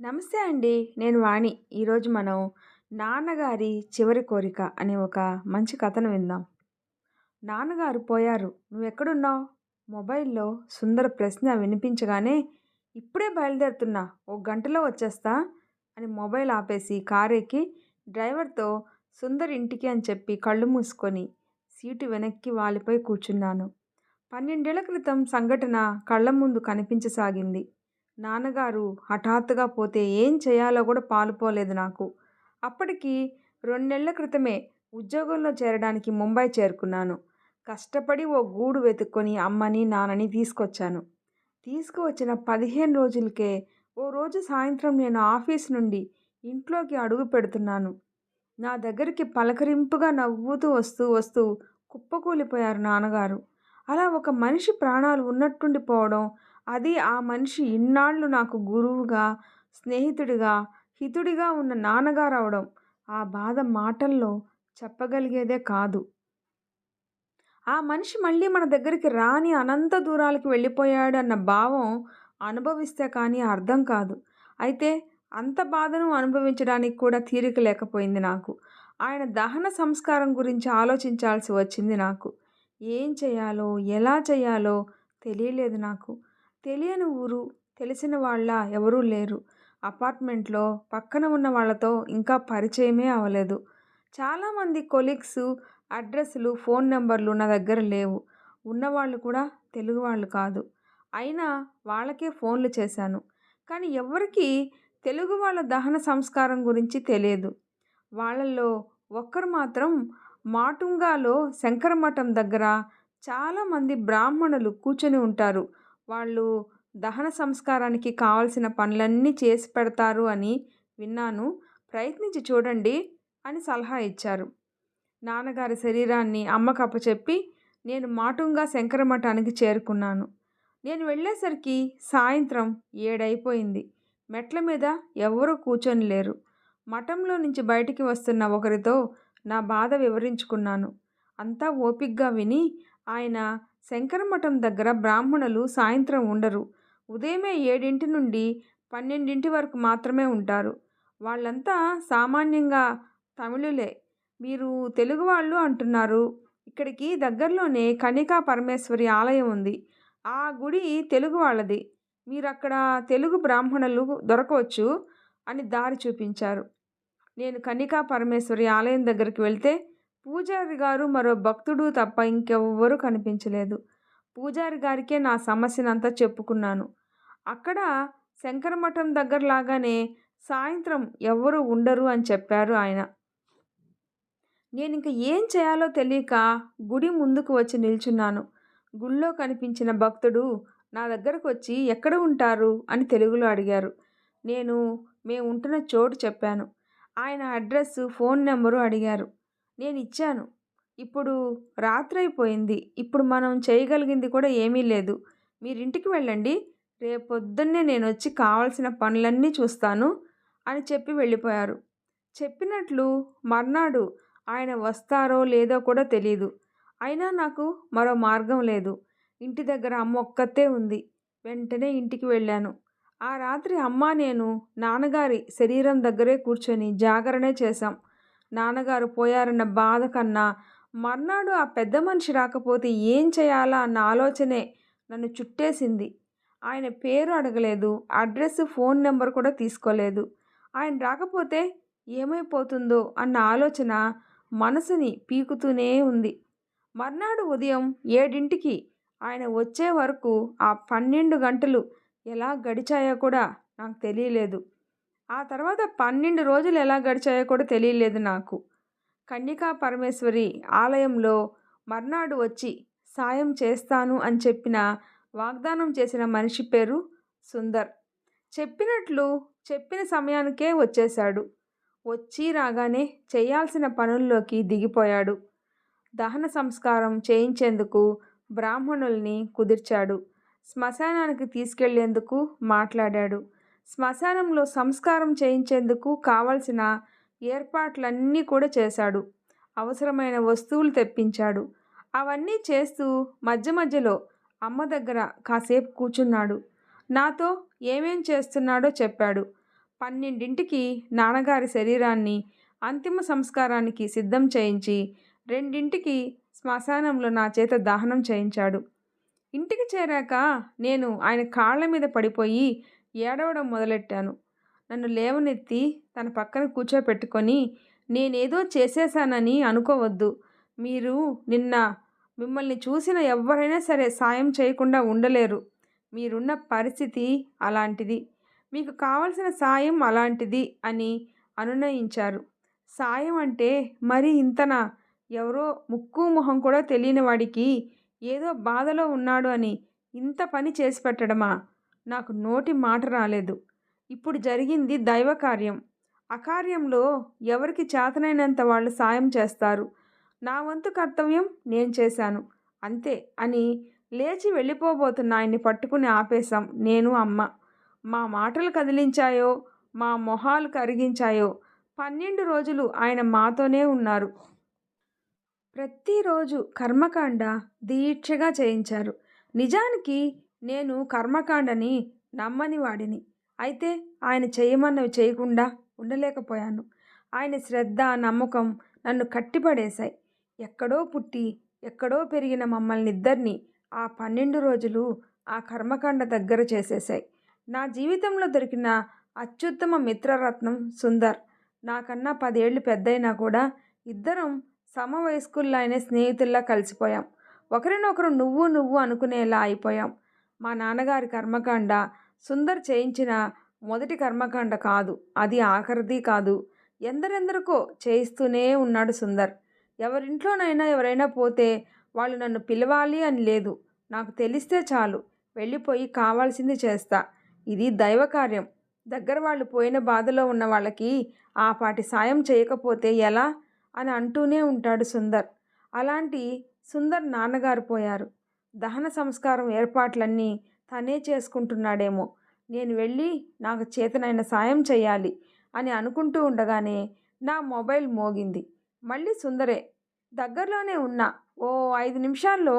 నమస్తే అండి. నేను వాణి. ఈరోజు మనం 'నాన్నగారి చివరి కోరిక' అనే ఒక మంచి కథను విందాం. నాన్నగారు పోయారు. నువ్వెక్కడున్నావు? మొబైల్‌లో సుందర ప్రశ్న వినిపించగానే, ఇప్పుడే బయలుదేరుతున్నా. ఓ గంటలో వచ్చేస్తా అని మొబైల్ ఆపేసి కారెక్కి డ్రైవర్‌తో సుందర్ ఇంటికి అని చెప్పి కళ్ళు మూసుకొని సీటు వెనక్కి వాలిపోయి కూర్చున్నాను. 12 ఏళ్ల క్రితం సంఘటన కళ్ళ ముందు కనిపించసాగింది. నాన్నగారు హఠాత్తుగా పోతే ఏం చేయాలో కూడా పాలుపోలేదు నాకు. అప్పటికి 2 నెలల క్రితమే ఉద్యోగంలో చేరడానికి ముంబై చేరుకున్నాను. కష్టపడి ఓ గూడు వెతుక్కొని అమ్మని, నాన్నని తీసుకొచ్చాను. తీసుకువచ్చిన 15 రోజులకే ఓ రోజు సాయంత్రం నేను ఆఫీస్ నుండి ఇంట్లోకి అడుగు పెడుతున్నాను. నా దగ్గరికి పలకరింపుగా నవ్వుతూ వస్తూ కుప్పకూలిపోయారు నాన్నగారు. అలా ఒక మనిషి ప్రాణాలు ఉన్నట్టుండి పోవడం, అది ఆ మనిషి ఇన్నాళ్ళు నాకు గురువుగా, స్నేహితుడిగా, హితుడిగా ఉన్న నాన్నగారవడం, ఆ బాధ మాటల్లో చెప్పగలిగేదే కాదు. ఆ మనిషి మళ్ళీ మన దగ్గరికి రాని అనంత దూరాలకు వెళ్ళిపోయాడన్న భావం అనుభవిస్తే కానీ అర్థం కాదు. అయితే అంత బాధను అనుభవించడానికి కూడా తీరిక లేకపోయింది నాకు. ఆయన దహన సంస్కారం గురించి ఆలోచించాల్సి వచ్చింది నాకు. ఏం చేయాలో, ఎలా చేయాలో తెలియలేదు నాకు. తెలియని ఊరు, తెలిసిన వాళ్ళ ఎవరూ లేరు. అపార్ట్మెంట్‌లో పక్కన ఉన్న వాళ్ళతో ఇంకా పరిచయమే అవ్వలేదు. చాలామంది కొలీగ్సు అడ్రస్‌లు, ఫోన్ నంబర్‌లు నా దగ్గర లేవు. ఉన్నవాళ్ళు కూడా తెలుగు వాళ్ళు కాదు. అయినా వాళ్ళకే ఫోన్‌లు చేశాను. కానీ ఎవ్వరికీ తెలుగు వాళ్ళ దహన సంస్కారం గురించి తెలియదు. వాళ్ళల్లో ఒక్కరు మాత్రం మాటుంగాలో శంకరమఠం దగ్గర చాలామంది బ్రాహ్మణులు కూర్చొని ఉంటారు. వాళ్ళు దహన సంస్కారానికి కావాల్సిన పనులన్నీ చేసి పెడతారు అని విన్నాను. ప్రయత్నించి చూడండి అని సలహా ఇచ్చారు. నాన్నగారి శరీరాన్ని అమ్మకు అప్పచెప్పి నేను మాటుంగా శంకరమఠానికి చేరుకున్నాను. నేను వెళ్ళేసరికి సాయంత్రం 7 అయిపోయింది. మెట్ల మీద ఎవ్వరూ కూర్చొని లేరు. మఠంలో నుంచి బయటికి వస్తున్న ఒకరితో నా బాధ వివరించుకున్నాను. అంతా ఓపిగ్గా విని ఆయన శంకరమఠం దగ్గర బ్రాహ్మణులు సాయంత్రం ఉండరు. ఉదయమే 7 నుండి 12 వరకు మాత్రమే ఉంటారు. వాళ్ళంతా సామాన్యంగా తమిళులే. మీరు తెలుగు వాళ్ళు అంటున్నారు. ఇక్కడికి దగ్గరలోనే కనికా పరమేశ్వరి ఆలయం ఉంది. ఆ గుడి తెలుగు వాళ్ళది. మీరక్కడ తెలుగు బ్రాహ్మణులు దొరకవచ్చు అని దారి చూపించారు. నేను కనికా పరమేశ్వరి ఆలయం దగ్గరికి వెళ్తే పూజారి గారు, మరో భక్తుడు తప్ప ఇంకెవ్వరూ కనిపించలేదు. పూజారి గారికే నా సమస్యనంతా చెప్పుకున్నాను. అక్కడ శంకరమఠం దగ్గరలాగానే సాయంత్రం ఎవ్వరూ ఉండరు అని చెప్పారు ఆయన. నేనింక ఏం చేయాలో తెలియక గుడి ముందుకు వచ్చి నిల్చున్నాను. గుళ్ళో కనిపించిన భక్తుడు నా దగ్గరకొచ్చి ఎక్కడ ఉంటారు అని తెలుగులో అడిగారు. నేను మేముంటున్న చోటు చెప్పాను. ఆయన అడ్రస్సు, ఫోన్ నెంబరు అడిగారు. నేనిచ్చాను. ఇప్పుడు రాత్రైపోయింది. ఇప్పుడు మనం చేయగలిగింది కూడా ఏమీ లేదు. మీరింటికి వెళ్ళండి. రేపొద్దున్నే నేనొచ్చి కావాల్సిన పనులన్నీ చూస్తాను అని చెప్పి వెళ్ళిపోయారు. చెప్పినట్లు మర్నాడు ఆయన వస్తారో లేదో కూడా తెలీదు. అయినా నాకు మరో మార్గం లేదు. ఇంటి దగ్గర అమ్మ ఒక్కతే ఉంది. వెంటనే ఇంటికి వెళ్ళాను. ఆ రాత్రి అమ్మ, నేను నాన్నగారి శరీరం దగ్గరే కూర్చొని జాగరణే చేశాం. నాన్నగారు పోయారన్న బాధ కన్నా మర్నాడు ఆ పెద్ద మనిషి రాకపోతే ఏం చేయాలా అన్న ఆలోచనే నన్ను చుట్టేసింది. ఆయన పేరు అడగలేదు. అడ్రస్, ఫోన్ నెంబర్ కూడా తీసుకోలేదు. ఆయన రాకపోతే ఏమైపోతుందో అన్న ఆలోచన మనసుని పీకుతూనే ఉంది. మర్నాడు ఉదయం 7కి ఆయన వచ్చే వరకు ఆ 12 గంటలు ఎలా గడిచాయో కూడా నాకు తెలియలేదు. ఆ తర్వాత 12 రోజులు ఎలా గడిచాయో కూడా తెలియలేదు నాకు. కన్యకా పరమేశ్వరి ఆలయంలో మర్నాడు వచ్చి సాయం చేస్తాను అని వాగ్దానం చేసిన మనిషి పేరు సుందర్. చెప్పినట్లు చెప్పిన సమయానికే వచ్చేశాడు. వచ్చి రాగానే చేయాల్సిన పనుల్లోకి దిగిపోయాడు. దహన సంస్కారం చేయించేందుకు బ్రాహ్మణుల్ని కుదిర్చాడు. శ్మశానానికి తీసుకెళ్లేందుకు మాట్లాడాడు. శ్మశానంలో సంస్కారం చేయించేందుకు కావలసిన ఏర్పాట్లన్నీ కూడా చేశాడు. అవసరమైన వస్తువులు తెప్పించాడు. అవన్నీ చేస్తూ మధ్య మధ్యలో అమ్మ దగ్గర కాసేపు కూర్చున్నాడు. నాతో ఏమేం చేస్తున్నాడో చెప్పాడు. 12కి నాన్నగారి శరీరాన్ని అంతిమ సంస్కారానికి సిద్ధం చేయించి 2కి శ్మశానంలో నా చేత దహనం చేయించాడు. ఇంటికి చేరాక నేను ఆయన కాళ్ళ మీద పడిపోయి ఏడవడం మొదలెట్టాను. నన్ను లేవనెత్తి తన పక్కన కూర్చోపెట్టుకొని, నేనేదో చేసేశానని అనుకోవద్దు. మీరు నిన్న మిమ్మల్ని చూసిన ఎవ్వరైనా సరే సాయం చేయకుండా ఉండలేరు. మీరున్న పరిస్థితి అలాంటిది. మీకు కావలసిన సాయం అలాంటిది అని అనునయించారు. సాయం అంటే మరీ ఇంతనా? ఎవరో ముక్కు మొహం కూడా తెలియని వాడికి ఏదో బాధలో ఉన్నాడు అని ఇంత పని చేసి పెట్టడమా? నాకు నోటి మాట రాలేదు. ఇప్పుడు జరిగింది దైవ కార్యం. అకార్యంలో ఎవరికి చేతనైనంత వాళ్ళు సాయం చేస్తారు. నా వంతు కర్తవ్యం నేను చేశాను అంతే అని లేచి వెళ్ళిపోబోతున్న ఆయన్ని పట్టుకుని ఆపేశాం నేను, అమ్మ. మా మాటలు కదిలించాయో, మా మొహాలు కరిగించాయో 12 రోజులు ఆయన మాతోనే ఉన్నారు. ప్రతిరోజు కర్మకాండ దీక్షగా చేయించారు. నిజానికి నేను కర్మకాండని నమ్మని వాడిని. అయితే ఆయన చేయమన్నవి చేయకుండా ఉండలేకపోయాను. ఆయన శ్రద్ధ, నమ్మకం నన్ను కట్టిపడేశాయి. ఎక్కడో పుట్టి ఎక్కడో పెరిగిన మమ్మల్ని ఇద్దరిని ఆ 12 రోజులు ఆ కర్మకాండ దగ్గర చేసేశాయి. నా జీవితంలో దొరికిన అత్యుత్తమ మిత్రరత్నం సుందర్. నాకన్నా 10 ఏళ్ళు పెద్దయినా కూడా ఇద్దరం సమవయస్కుల్లానే స్నేహితుల్లా కలిసిపోయాం. ఒకరినొకరు నువ్వు నువ్వు అనుకునేలా అయిపోయాం. మా నాన్నగారి కర్మకాండ సుందర్ చేయించిన మొదటి కర్మకాండ కాదు, అది ఆఖరిది కాదు. ఎందరెందరికో చేయిస్తూనే ఉన్నాడు సుందర్. ఎవరింట్లోనైనా ఎవరైనా పోతే వాళ్ళు నన్ను పిలవాలి అని లేదు. నాకు తెలిస్తే చాలు, వెళ్ళిపోయి కావాల్సింది చేస్తా. ఇది దైవకార్యం. దగ్గర వాళ్ళు పోయిన బాధలో ఉన్న వాళ్ళకి ఆ పాటి సాయం చేయకపోతే ఎలా అని అంటూనే ఉంటాడు సుందర్. అలాంటి సుందర్ నాన్నగారు పోయారు. దహన సంస్కారం ఏర్పాట్లన్నీ తనే చేసుకుంటున్నాడేమో. నేను వెళ్ళి నాకు చేతనైన సాయం చేయాలి అని అనుకుంటూ ఉండగానే నా మొబైల్ మోగింది. మళ్ళీ సుందరే. దగ్గరలోనే ఉన్నా, ఓ 5 నిమిషాల్లో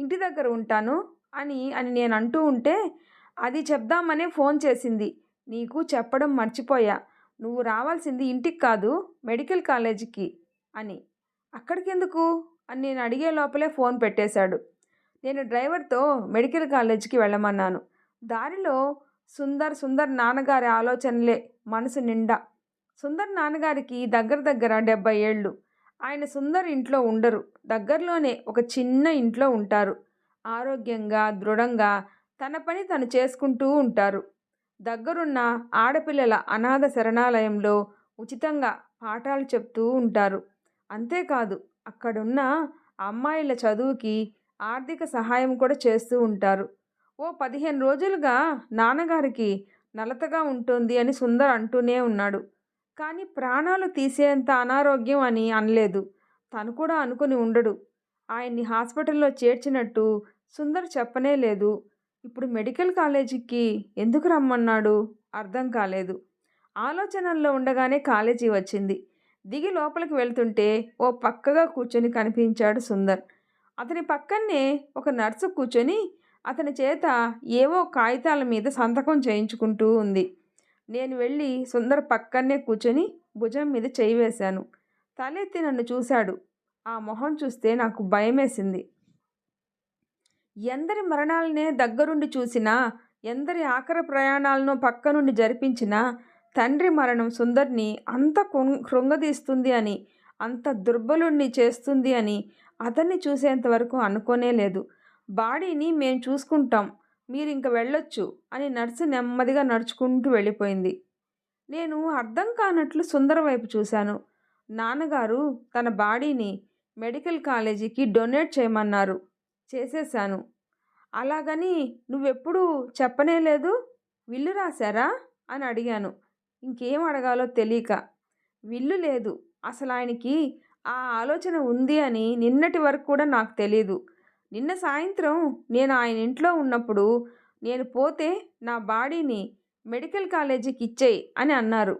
ఇంటి దగ్గర ఉంటాను అని అని నేను అంటూ ఉంటే, అది చెప్దామనే ఫోన్ చేసింది. నీకు చెప్పడం మర్చిపోయా. నువ్వు రావాల్సింది ఇంటికి కాదు, మెడికల్ కాలేజీకి అని. అక్కడికెందుకు అని నేను అడిగే లోపలే ఫోన్ పెట్టేశాడు. నేను డ్రైవర్తో మెడికల్ కాలేజీకి వెళ్ళమన్నాను. దారిలో సుందర్ నాన్నగారి ఆలోచనలే మనసు నిండా. సుందర్ నాన్నగారికి దగ్గర దగ్గర 70 ఏళ్ళు. ఆయన సుందర్ ఇంట్లో ఉండరు. దగ్గరలోనే ఒక చిన్న ఇంట్లో ఉంటారు. ఆరోగ్యంగా, దృఢంగా తన పని తను చేసుకుంటూ ఉంటారు. దగ్గరున్న ఆడపిల్లల అనాథ శరణాలయంలో ఉచితంగా పాఠాలు చెప్తూ ఉంటారు. అంతేకాదు, అక్కడున్న అమ్మాయిల చదువుకి ఆర్థిక సహాయం కూడా చేస్తూ ఉంటారు. ఓ 15 రోజులుగా నాన్నగారికి నలతగా ఉంటుంది అని సుందర్ అంటూనే ఉన్నాడు. కానీ ప్రాణాలు తీసేంత అనారోగ్యం అని అనలేదు. తను కూడా అనుకుని ఉండడు. ఆయన్ని హాస్పిటల్లో చేర్చినట్టు సుందర్ చెప్పనే లేదు. ఇప్పుడు మెడికల్ కాలేజీకి ఎందుకు రమ్మన్నాడు అర్థం కాలేదు. ఆలోచనల్లో ఉండగానే కాలేజీ వచ్చింది. దిగి లోపలికి వెళ్తుంటే ఓ పక్కగా కూర్చొని కనిపించాడు సుందర్. అతని పక్కనే ఒక నర్సు కూర్చొని అతని చేత ఏవో కాగితాల మీద సంతకం చేయించుకుంటూ ఉంది. నేను వెళ్ళి సుందర్ పక్కనే కూర్చొని భుజం మీద చేయి వేశాను. తలెత్తి నన్ను చూశాడు. ఆ మొహం చూస్తే నాకు భయమేసింది. ఎందరి మరణాలనే దగ్గరుండి చూసినా, ఎందరి ఆఖరి ప్రయాణాలను పక్క నుండి జరిపించినా తండ్రి మరణం సుందర్ని అంత కృంగదీస్తుంది అని, అంత దుర్బలుణ్ణి చేస్తుంది అని అతన్ని చూసేంతవరకు అనుకోనే లేదు. బాడీని మేం చూసుకుంటాం, మీరింక వెళ్ళొచ్చు అని నర్సు నెమ్మదిగా నడుచుకుంటూ వెళ్ళిపోయింది. నేను అర్థం కానట్లు సుందర్ వైపు చూశాను. నాన్నగారు తన బాడీని మెడికల్ కాలేజీకి డొనేట్ చేయమన్నారు. చేసేశాను. అలాగని నువ్వెప్పుడూ చెప్పనే లేదు? విల్లు రాశారా అని అడిగాను. ఇంకేం అడగాలో తెలియక. విల్లు లేదు. అసలు ఆయనకి ఆ ఆలోచన ఉంది అని నిన్నటి వరకు కూడా నాకు తెలీదు. నిన్న సాయంత్రం నేను ఆయన ఇంట్లో ఉన్నప్పుడు, నేను పోతే నా బాడీని మెడికల్ కాలేజీకి ఇచ్చేయి అని అన్నారు.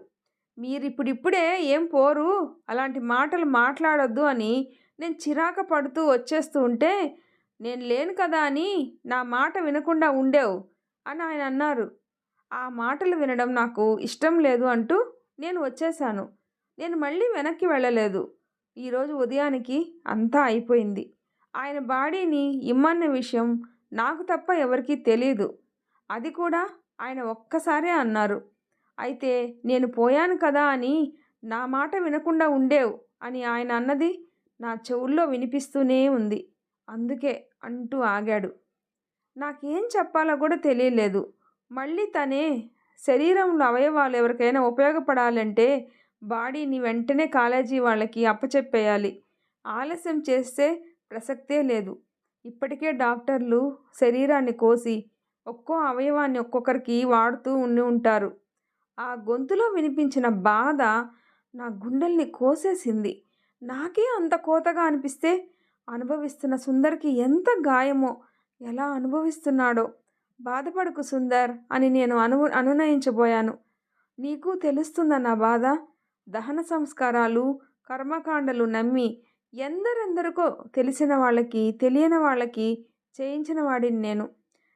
మీరిప్పుడిప్పుడే ఏం పోరు, అలాంటి మాటలు మాట్లాడొద్దు అని నేను చిరాకు పడుతూ వచ్చేస్తూ ఉంటే, నేను లేను కదా అని నా మాట వినకుండా ఉండేవు అని ఆయన అన్నారు. ఆ మాటలు వినడం నాకు ఇష్టం లేదు అంటూ నేను వచ్చేశాను. నేను మళ్ళీ వెనక్కి వెళ్ళలేదు. ఈరోజు ఉదయానికి అంతా అయిపోయింది. ఆయన బాడీని ఇమ్మన్న విషయం నాకు తప్ప ఎవరికీ తెలీదు. అది కూడా ఆయన ఒక్కసారే అన్నారు. అయితే నేను పోయాను కదా అని నా మాట వినకుండా ఉండేవు అని ఆయన అన్నది నా చెవుల్లో వినిపిస్తూనే ఉంది. అందుకే అంటూ ఆగాడు. నాకేం చెప్పాలో కూడా తెలియలేదు. మళ్ళీ తనే శరీరంలో అవయవాలు ఎవరికైనా ఉపయోగపడాలంటే బాడీని వెంటనే కాలేజీ వాళ్ళకి అప్పచెప్పేయాలి. ఆలస్యం చేస్తే ప్రసక్తే లేదు. ఇప్పటికే డాక్టర్లు శరీరాన్ని కోసి ఒక్కో అవయవాన్ని ఒక్కొక్కరికి వాడుతూ ఉండి ఉంటారు. ఆ గొంతులో వినిపించిన బాధ నా గుండెల్ని కోసేసింది. నాకే అంత కోతగా అనిపిస్తే అనుభవిస్తున్న సుందర్‌కి ఎంత గాయమో, ఎలా అనుభవిస్తున్నాడో. బాధపడకు సుందర్ అని నేను అనునయించబోయాను. నీకు తెలుస్తుందా నా బాధ? దహన సంస్కారాలు, కర్మకాండలు నమ్మి ఎందరెందరికో తెలిసిన వాళ్ళకి, తెలియని వాళ్ళకి చేయించిన వాడిని నేను.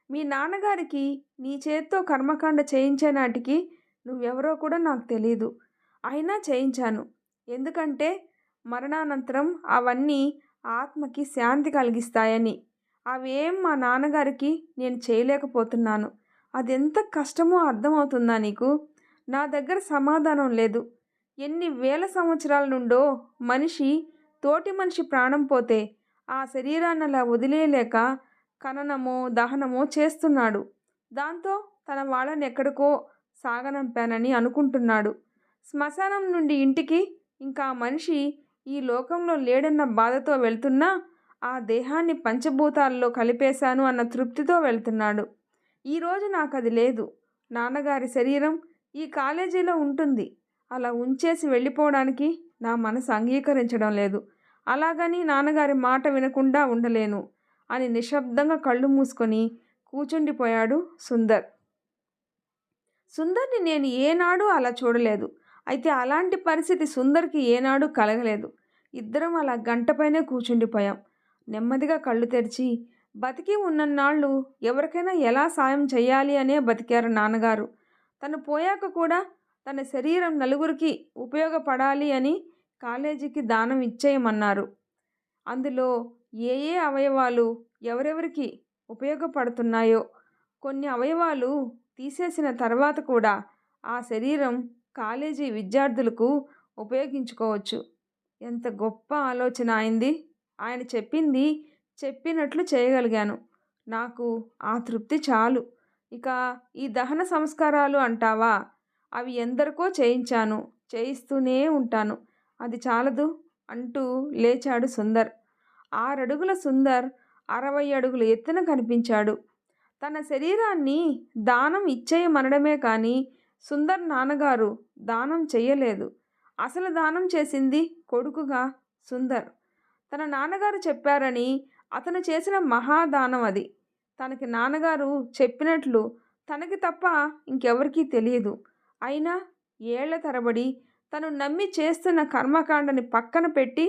మీ నాన్నగారికి నీ చేత్తో కర్మకాండ చేయించే నాటికి నువ్వెవరో కూడా నాకు తెలీదు. అయినా చేయించాను. ఎందుకంటే మరణానంతరం అవన్నీ ఆత్మకి శాంతి కలిగిస్తాయని. అవేం మా నాన్నగారికి నేను చేయలేకపోతున్నాను. అదెంత కష్టమో అర్థమవుతుందా నీకు? నా దగ్గర సమాధానం లేదు. ఎన్ని వేల సంవత్సరాల నుండో మనిషి తోటి మనిషి ప్రాణం పోతే ఆ శరీరాన్ని అలా వదిలేయలేక ఖననమో దహనమో చేస్తున్నాడు. దాంతో తన వాళ్ళని ఎక్కడికో సాగనంపానని అనుకుంటున్నాడు. శ్మశానం నుండి ఇంటికి ఇంకా ఆ మనిషి ఈ లోకంలో లేడన్న బాధతో వెళ్తున్నా ఆ దేహాన్ని పంచభూతాల్లో కలిపేశాను అన్న తృప్తితో వెళ్తున్నాడు. ఈరోజు నాకది లేదు. నాన్నగారి శరీరం ఈ కాలేజీలో ఉంటుంది. అలా ఉంచేసి వెళ్ళిపోవడానికి నా మనసు అంగీకరించడం లేదు. అలాగని నాన్నగారి మాట వినకుండా ఉండలేను అని నిశ్శబ్దంగా కళ్ళు మూసుకొని కూచుండిపోయాడు సుందర్. సుందర్‌ని నేను ఏనాడూ అలా చూడలేదు. అయితే అలాంటి పరిస్థితి సుందర్‌కి ఏనాడూ కలగలేదు. ఇద్దరం అలా గంటపైనే కూచుండిపోయాం. నెమ్మదిగా కళ్ళు తెరిచి, బతికి ఉన్నన్నాళ్ళు ఎవరికైనా ఎలా సాయం చేయాలి అనే బతికారు నాన్నగారు. తను పోయాక కూడా తన శరీరం నలుగురికి ఉపయోగపడాలి అని కాలేజీకి దానం ఇచ్చేయమన్నారు. అందులో ఏ ఏ అవయవాలు ఎవరెవరికి ఉపయోగపడుతున్నాయో, కొన్ని అవయవాలు తీసేసిన తర్వాత కూడా ఆ శరీరం కాలేజీ విద్యార్థులకు ఉపయోగించుకోవచ్చు. ఎంత గొప్ప ఆలోచన ఆయనది. ఆయన చెప్పింది చెప్పినట్లు చేయగలిగాను. నాకు ఆ తృప్తి చాలు. ఇక ఈ దహన సంస్కారాలు అంటావా? అవి ఎందరికో చేయించాను. చేయిస్తూనే ఉంటాను. అది చాలదు అంటూ లేచాడు సుందర్. 6 అడుగుల సుందర్ 60 అడుగుల ఎత్తున కనిపించాడు. తన శరీరాన్ని దానం ఇచ్చేయమనడమే కానీ సుందర్ నాన్నగారు దానం చెయ్యలేదు. అసలు దానం చేసింది కొడుకుగా సుందర్. తన నాన్నగారు చెప్పారని అతను చేసిన మహాదానం అది. తనకి నాన్నగారు చెప్పినట్లు తనకి తప్ప ఇంకెవరికీ తెలియదు. అయినా ఏళ్ల తరబడి తను నమ్మి చేస్తున్న కర్మకాండని పక్కన పెట్టి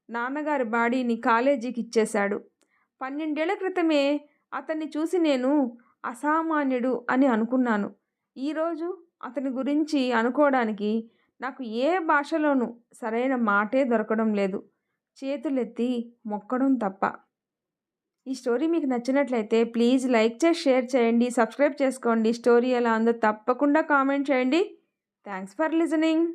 నాన్నగారి బాడీని కాలేజీకి ఇచ్చేశాడు. 12 ఏళ్ల క్రితమే అతన్ని చూసి నేను అసామాన్యుడు అని అనుకున్నాను. ఈరోజు అతని గురించి అనుకోవడానికి నాకు ఏ భాషలోనూ సరైన మాటే దొరకడం లేదు. చేతులెత్తి మొక్కడం తప్ప. ఈ స్టోరీ మీకు నచ్చినట్లయితే ప్లీజ్ లైక్ చేసి షేర్ చేయండి. సబ్స్క్రైబ్ చేసుకోండి. స్టోరీ ఎలా ఉందో తప్పకుండా కామెంట్ చేయండి. Thanks for listening.